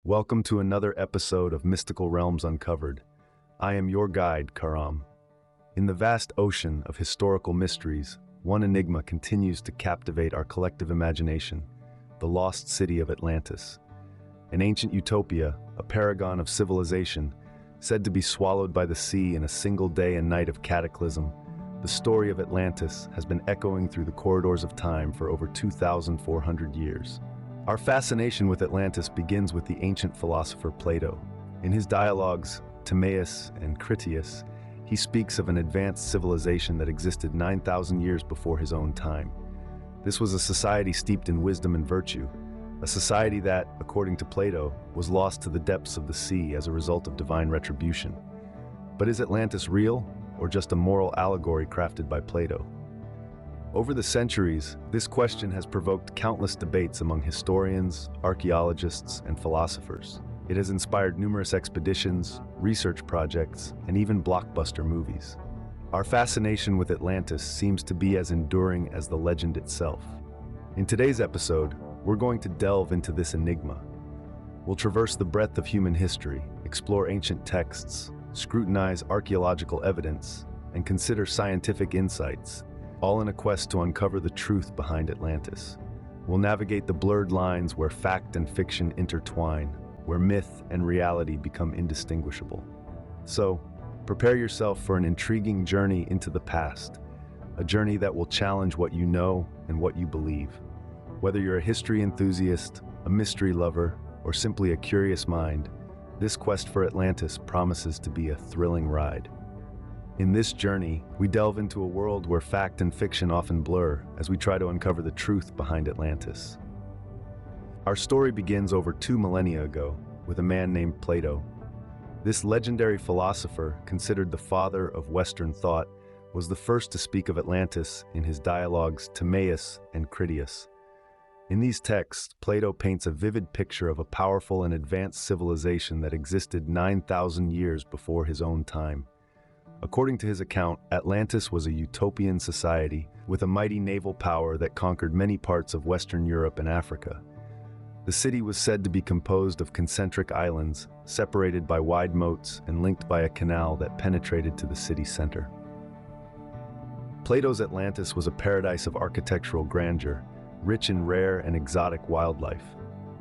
Welcome to another episode of Mystical Realms Uncovered. I am your guide, Karam. In the vast ocean of historical mysteries, one enigma continues to captivate our collective imagination: the Lost City of Atlantis. An ancient utopia, a paragon of civilization, said to be swallowed by the sea in a single day and night of cataclysm, the story of Atlantis has been echoing through the corridors of time for over 2,400 years. Our fascination with Atlantis begins with the ancient philosopher Plato. In his dialogues, Timaeus and Critias, he speaks of an advanced civilization that existed 9,000 years before his own time. This was a society steeped in wisdom and virtue, a society that, according to Plato, was lost to the depths of the sea as a result of divine retribution. But is Atlantis real, or just a moral allegory crafted by Plato? Over the centuries, this question has provoked countless debates among historians, archaeologists, and philosophers. It has inspired numerous expeditions, research projects, and even blockbuster movies. Our fascination with Atlantis seems to be as enduring as the legend itself. In today's episode, we're going to delve into this enigma. We'll traverse the breadth of human history, explore ancient texts, scrutinize archaeological evidence, and consider scientific insights, all in a quest to uncover the truth behind Atlantis. We'll navigate the blurred lines where fact and fiction intertwine, where myth and reality become indistinguishable. So, prepare yourself for an intriguing journey into the past, a journey that will challenge what you know and what you believe. Whether you're a history enthusiast, a mystery lover, or simply a curious mind, this quest for Atlantis promises to be a thrilling ride. In this journey, we delve into a world where fact and fiction often blur as we try to uncover the truth behind Atlantis. Our story begins over 2 millennia ago with a man named Plato. This legendary philosopher, considered the father of Western thought, was the first to speak of Atlantis in his dialogues Timaeus and Critias. In these texts, Plato paints a vivid picture of a powerful and advanced civilization that existed 9,000 years before his own time. According to his account, Atlantis was a utopian society with a mighty naval power that conquered many parts of Western Europe and Africa. The city was said to be composed of concentric islands, separated by wide moats and linked by a canal that penetrated to the city center. Plato's Atlantis was a paradise of architectural grandeur, rich in rare and exotic wildlife.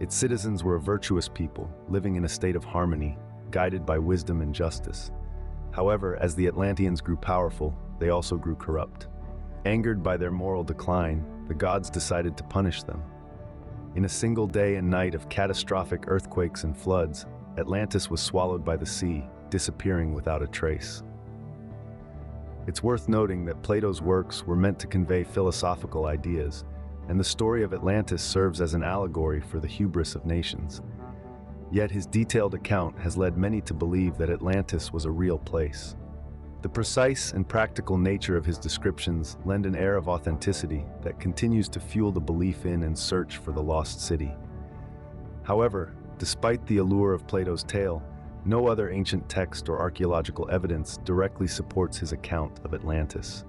Its citizens were a virtuous people, living in a state of harmony, guided by wisdom and justice. However, as the Atlanteans grew powerful, they also grew corrupt. Angered by their moral decline, the gods decided to punish them. In a single day and night of catastrophic earthquakes and floods, Atlantis was swallowed by the sea, disappearing without a trace. It's worth noting that Plato's works were meant to convey philosophical ideas, and the story of Atlantis serves as an allegory for the hubris of nations. Yet his detailed account has led many to believe that Atlantis was a real place. The precise and practical nature of his descriptions lend an air of authenticity that continues to fuel the belief in and search for the lost city. However, despite the allure of Plato's tale, no other ancient text or archaeological evidence directly supports his account of Atlantis.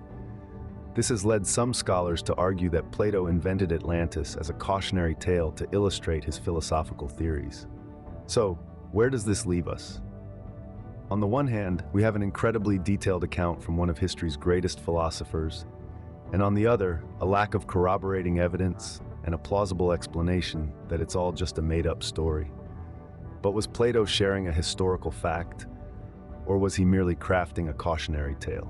This has led some scholars to argue that Plato invented Atlantis as a cautionary tale to illustrate his philosophical theories. So, where does this leave us? On the one hand, we have an incredibly detailed account from one of history's greatest philosophers, and on the other, a lack of corroborating evidence and a plausible explanation that it's all just a made-up story. But was Plato sharing a historical fact, or was he merely crafting a cautionary tale?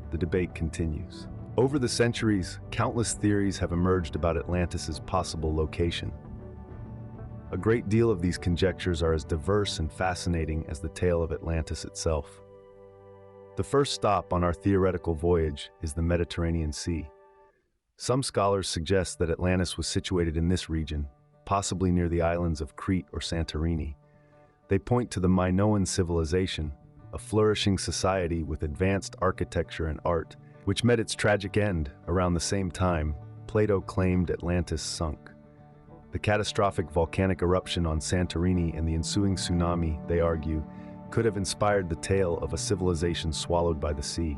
The debate continues. Over the centuries, countless theories have emerged about Atlantis's possible location. A great deal of these conjectures are as diverse and fascinating as the tale of Atlantis itself. The first stop on our theoretical voyage is the Mediterranean Sea. Some scholars suggest that Atlantis was situated in this region, possibly near the islands of Crete or Santorini. They point to the Minoan civilization, a flourishing society with advanced architecture and art, which met its tragic end around the same time Plato claimed Atlantis sunk. The catastrophic volcanic eruption on Santorini and the ensuing tsunami, they argue, could have inspired the tale of a civilization swallowed by the sea.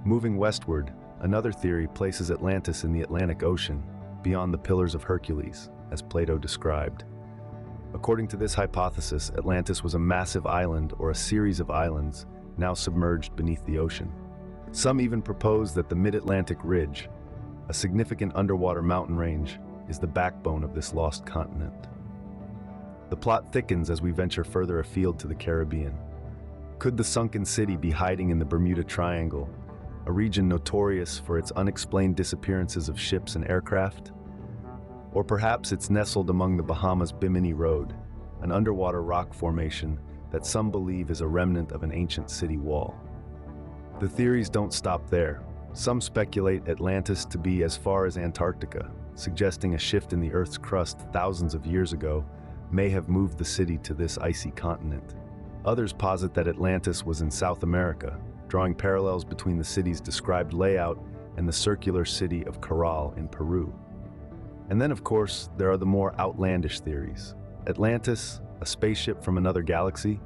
Moving westward, another theory places Atlantis in the Atlantic Ocean, beyond the Pillars of Hercules, as Plato described. According to this hypothesis, Atlantis was a massive island or a series of islands now submerged beneath the ocean. Some even propose that the Mid-Atlantic Ridge, a significant underwater mountain range, is the backbone of this lost continent. The plot thickens as we venture further afield to the Caribbean. Could the sunken city be hiding in the Bermuda Triangle, a region notorious for its unexplained disappearances of ships and aircraft? Or perhaps it's nestled among the Bahamas' Bimini Road, an underwater rock formation that some believe is a remnant of an ancient city wall. The theories don't stop there. Some speculate Atlantis to be as far as Antarctica, suggesting a shift in the Earth's crust thousands of years ago may have moved the city to this icy continent. Others posit that Atlantis was in South America, drawing parallels between the city's described layout and the circular city of Caral in Peru. And then, of course, there are the more outlandish theories. Atlantis, a spaceship from another galaxy,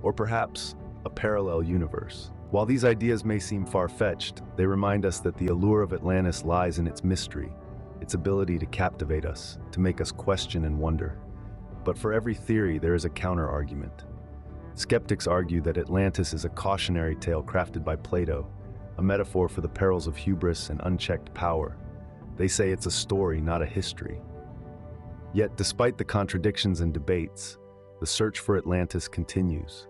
or perhaps a parallel universe. While these ideas may seem far-fetched, they remind us that the allure of Atlantis lies in its mystery, its ability to captivate us, to make us question and wonder. But for every theory, there is a counter-argument. Skeptics argue that Atlantis is a cautionary tale crafted by Plato, a metaphor for the perils of hubris and unchecked power. They say it's a story, not a history. Yet, despite the contradictions and debates, the search for Atlantis continues.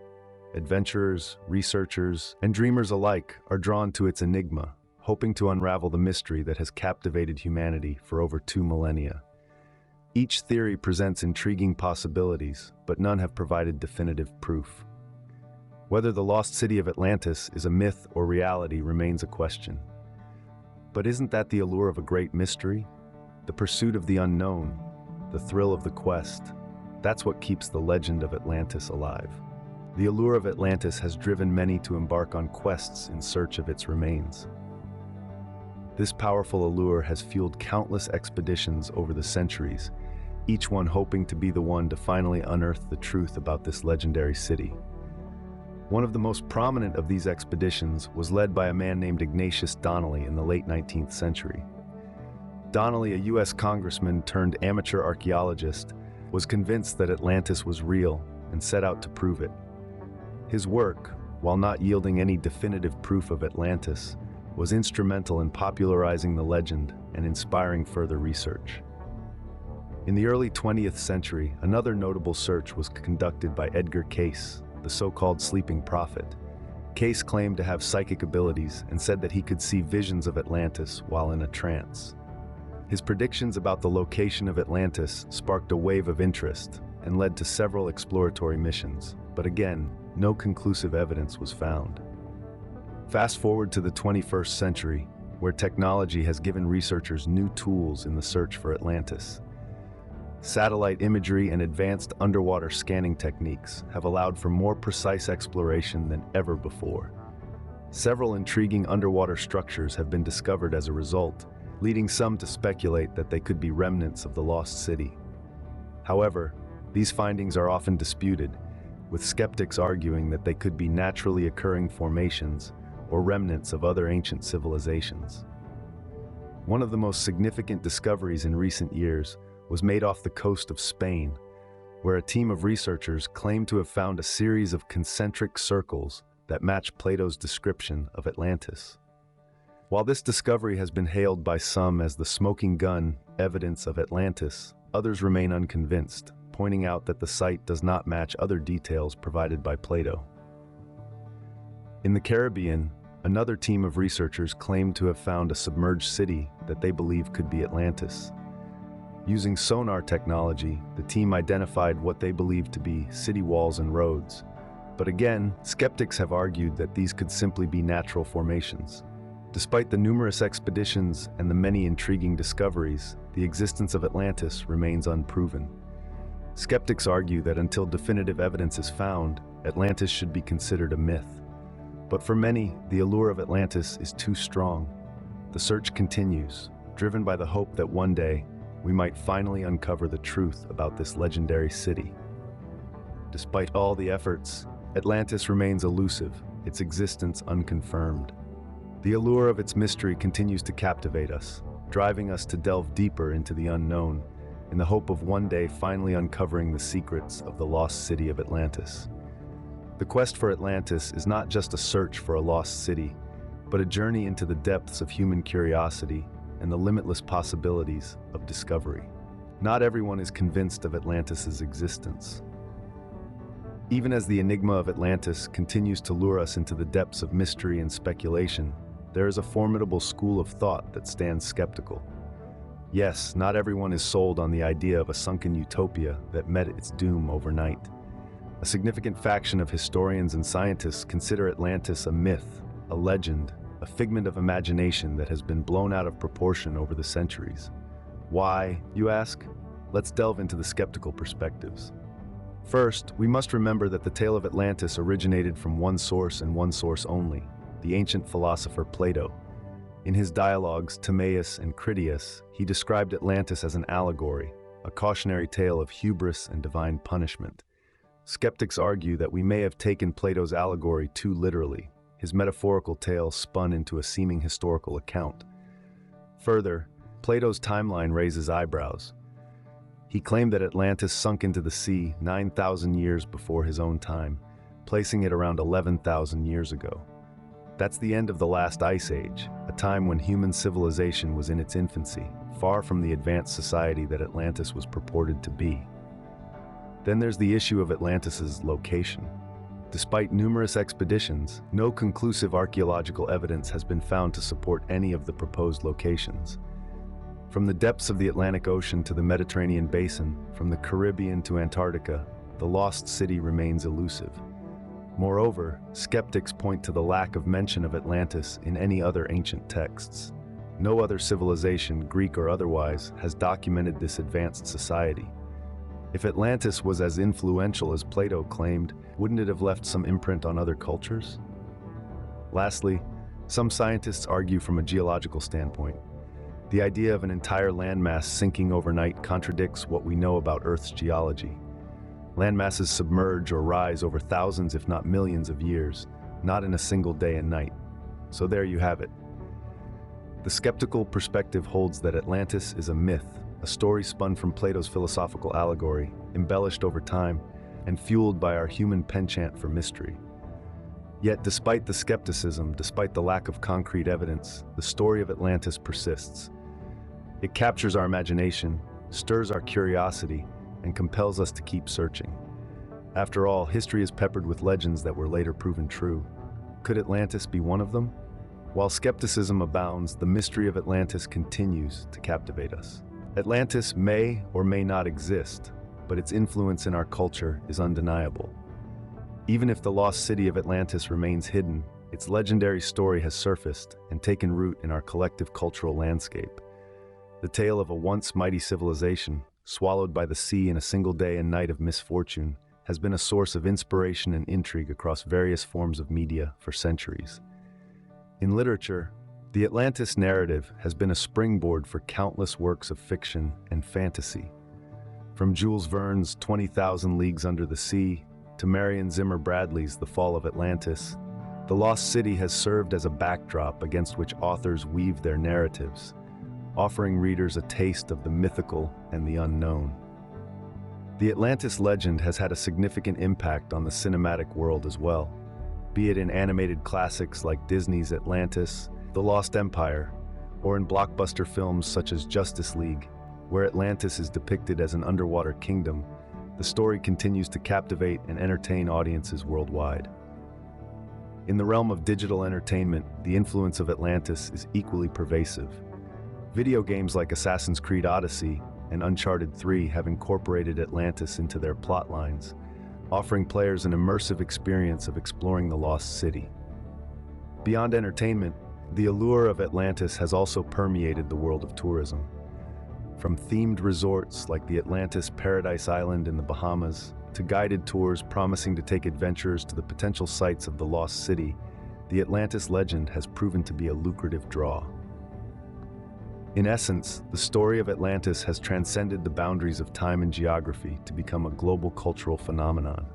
Adventurers, researchers, and dreamers alike are drawn to its enigma, hoping to unravel the mystery that has captivated humanity for over 2 millennia. Each theory presents intriguing possibilities, but none have provided definitive proof. Whether the lost city of Atlantis is a myth or reality remains a question. But isn't that the allure of a great mystery? The pursuit of the unknown, the thrill of the quest. That's what keeps the legend of Atlantis alive. The allure of Atlantis has driven many to embark on quests in search of its remains. This powerful allure has fueled countless expeditions over the centuries, each one hoping to be the one to finally unearth the truth about this legendary city. One of the most prominent of these expeditions was led by a man named Ignatius Donnelly in the late 19th century. Donnelly, a U.S. congressman turned amateur archaeologist, was convinced that Atlantis was real and set out to prove it. His work, while not yielding any definitive proof of Atlantis, was instrumental in popularizing the legend and inspiring further research. In the early 20th century, another notable search was conducted by Edgar Cayce, the so-called sleeping prophet. Cayce claimed to have psychic abilities and said that he could see visions of Atlantis while in a trance. His predictions about the location of Atlantis sparked a wave of interest and led to several exploratory missions, but again, no conclusive evidence was found. Fast forward to the 21st century, where technology has given researchers new tools in the search for Atlantis. Satellite imagery and advanced underwater scanning techniques have allowed for more precise exploration than ever before. Several intriguing underwater structures have been discovered as a result, leading some to speculate that they could be remnants of the lost city. However, these findings are often disputed, with skeptics arguing that they could be naturally occurring formations or remnants of other ancient civilizations. One of the most significant discoveries in recent years was made off the coast of Spain, where a team of researchers claimed to have found a series of concentric circles that match Plato's description of Atlantis. While this discovery has been hailed by some as the smoking gun evidence of Atlantis, others remain unconvinced, pointing out that the site does not match other details provided by Plato. In the Caribbean, another team of researchers claimed to have found a submerged city that they believe could be Atlantis. Using sonar technology, the team identified what they believed to be city walls and roads. But again, skeptics have argued that these could simply be natural formations. Despite the numerous expeditions and the many intriguing discoveries, the existence of Atlantis remains unproven. Skeptics argue that until definitive evidence is found, Atlantis should be considered a myth. But for many, the allure of Atlantis is too strong. The search continues, driven by the hope that one day, we might finally uncover the truth about this legendary city. Despite all the efforts, Atlantis remains elusive, its existence unconfirmed. The allure of its mystery continues to captivate us, driving us to delve deeper into the unknown in the hope of one day finally uncovering the secrets of the lost city of Atlantis. The quest for Atlantis is not just a search for a lost city, but a journey into the depths of human curiosity and the limitless possibilities of discovery. Not everyone is convinced of Atlantis's existence. Even as the enigma of Atlantis continues to lure us into the depths of mystery and speculation, there is a formidable school of thought that stands skeptical. Yes, not everyone is sold on the idea of a sunken utopia that met its doom overnight. A significant faction of historians and scientists consider Atlantis a myth, a legend, a figment of imagination that has been blown out of proportion over the centuries. Why, you ask? Let's delve into the skeptical perspectives. First, we must remember that the tale of Atlantis originated from one source and one source only, the ancient philosopher Plato. In his dialogues Timaeus and Critias, he described Atlantis as an allegory, a cautionary tale of hubris and divine punishment. Skeptics argue that we may have taken Plato's allegory too literally, his metaphorical tale spun into a seeming historical account. Further, Plato's timeline raises eyebrows. He claimed that Atlantis sunk into the sea 9,000 years before his own time, placing it around 11,000 years ago. That's the end of the last ice age, a time when human civilization was in its infancy, far from the advanced society that Atlantis was purported to be. Then there's the issue of Atlantis's location. Despite numerous expeditions, no conclusive archaeological evidence has been found to support any of the proposed locations. From the depths of the Atlantic Ocean to the Mediterranean basin, from the Caribbean to Antarctica, the lost city remains elusive. Moreover, skeptics point to the lack of mention of Atlantis in any other ancient texts. No other civilization, Greek or otherwise, has documented this advanced society. If Atlantis was as influential as Plato claimed, wouldn't it have left some imprint on other cultures? Lastly, some scientists argue from a geological standpoint. The idea of an entire landmass sinking overnight contradicts what we know about Earth's geology. Landmasses submerge or rise over thousands if not millions of years, not in a single day and night. So there you have it. The skeptical perspective holds that Atlantis is a myth, a story spun from Plato's philosophical allegory, embellished over time, and fueled by our human penchant for mystery. Yet despite the skepticism, despite the lack of concrete evidence, the story of Atlantis persists. It captures our imagination, stirs our curiosity, and compels us to keep searching. After all, history is peppered with legends that were later proven true. Could Atlantis be one of them? While skepticism abounds, the mystery of Atlantis continues to captivate us. Atlantis may or may not exist, but its influence in our culture is undeniable. Even if the lost city of Atlantis remains hidden, its legendary story has surfaced and taken root in our collective cultural landscape. The tale of a once mighty civilization, swallowed by the sea in a single day and night of misfortune, has been a source of inspiration and intrigue across various forms of media for centuries. In literature, the Atlantis narrative has been a springboard for countless works of fiction and fantasy. From Jules Verne's 20,000 Leagues Under the Sea to Marion Zimmer Bradley's The Fall of Atlantis, the lost city has served as a backdrop against which authors weave their narratives, offering readers a taste of the mythical and the unknown. The Atlantis legend has had a significant impact on the cinematic world as well, be it in animated classics like Disney's Atlantis, The Lost Empire, or in blockbuster films such as Justice League, where Atlantis is depicted as an underwater kingdom. The story continues to captivate and entertain audiences worldwide. In the realm of digital entertainment, the influence of Atlantis is equally pervasive. Video games like Assassin's Creed Odyssey and Uncharted 3 have incorporated Atlantis into their plot lines, offering players an immersive experience of exploring the lost city. Beyond entertainment, the allure of Atlantis has also permeated the world of tourism. From themed resorts like the Atlantis Paradise Island in the Bahamas to guided tours promising to take adventurers to the potential sites of the lost city, the Atlantis legend has proven to be a lucrative draw. In essence, the story of Atlantis has transcended the boundaries of time and geography to become a global cultural phenomenon.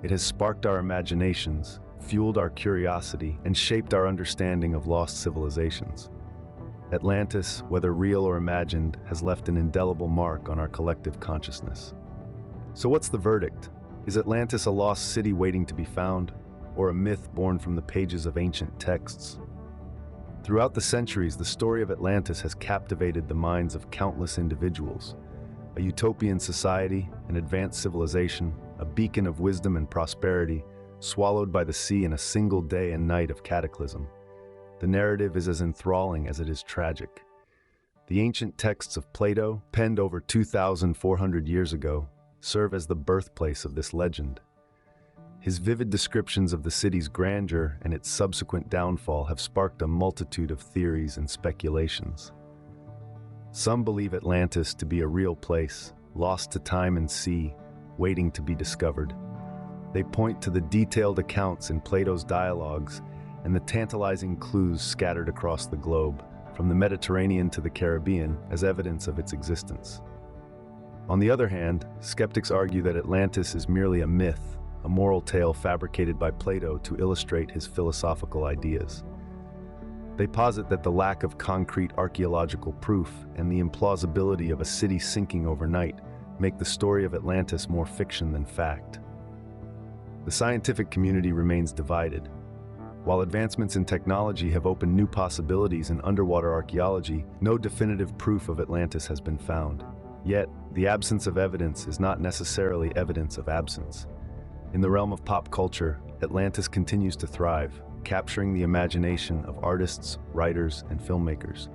It has sparked our imaginations, fueled our curiosity, and shaped our understanding of lost civilizations. Atlantis, whether real or imagined, has left an indelible mark on our collective consciousness. So what's the verdict? Is Atlantis a lost city waiting to be found, or a myth born from the pages of ancient texts? Throughout the centuries, the story of Atlantis has captivated the minds of countless individuals. A utopian society, an advanced civilization, a beacon of wisdom and prosperity, swallowed by the sea in a single day and night of cataclysm. The narrative is as enthralling as it is tragic. The ancient texts of Plato, penned over 2,400 years ago, serve as the birthplace of this legend. His vivid descriptions of the city's grandeur and its subsequent downfall have sparked a multitude of theories and speculations. Some believe Atlantis to be a real place, lost to time and sea, waiting to be discovered. They point to the detailed accounts in Plato's dialogues and the tantalizing clues scattered across the globe, from the Mediterranean to the Caribbean, as evidence of its existence. On the other hand, skeptics argue that Atlantis is merely a myth, a moral tale fabricated by Plato to illustrate his philosophical ideas. They posit that the lack of concrete archaeological proof and the implausibility of a city sinking overnight make the story of Atlantis more fiction than fact. The scientific community remains divided. While advancements in technology have opened new possibilities in underwater archaeology, no definitive proof of Atlantis has been found. Yet, the absence of evidence is not necessarily evidence of absence. In the realm of pop culture, Atlantis continues to thrive, capturing the imagination of artists, writers, and filmmakers.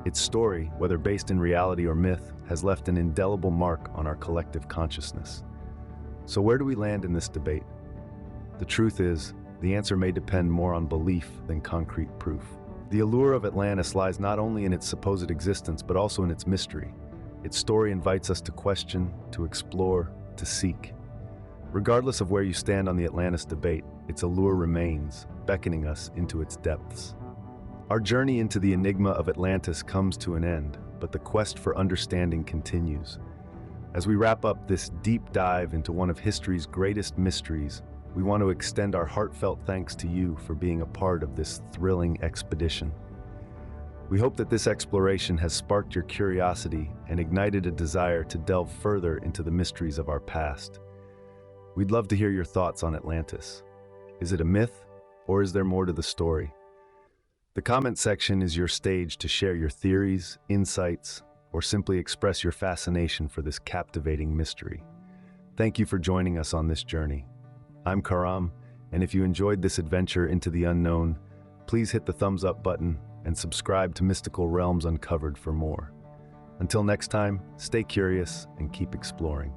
Its story, whether based in reality or myth, has left an indelible mark on our collective consciousness. So where do we land in this debate? The truth is, the answer may depend more on belief than concrete proof. The allure of Atlantis lies not only in its supposed existence, but also in its mystery. Its story invites us to question, to explore, to seek. Regardless of where you stand on the Atlantis debate, its allure remains, beckoning us into its depths. Our journey into the enigma of Atlantis comes to an end, but the quest for understanding continues. As we wrap up this deep dive into one of history's greatest mysteries, we want to extend our heartfelt thanks to you for being a part of this thrilling expedition. We hope that this exploration has sparked your curiosity and ignited a desire to delve further into the mysteries of our past. We'd love to hear your thoughts on Atlantis. Is it a myth, or is there more to the story? The comment section is your stage to share your theories, insights, or simply express your fascination for this captivating mystery. Thank you for joining us on this journey. I'm Karam, and if you enjoyed this adventure into the unknown, please hit the thumbs up button and subscribe to Mystical Realms Uncovered for more. Until next time, stay curious and keep exploring.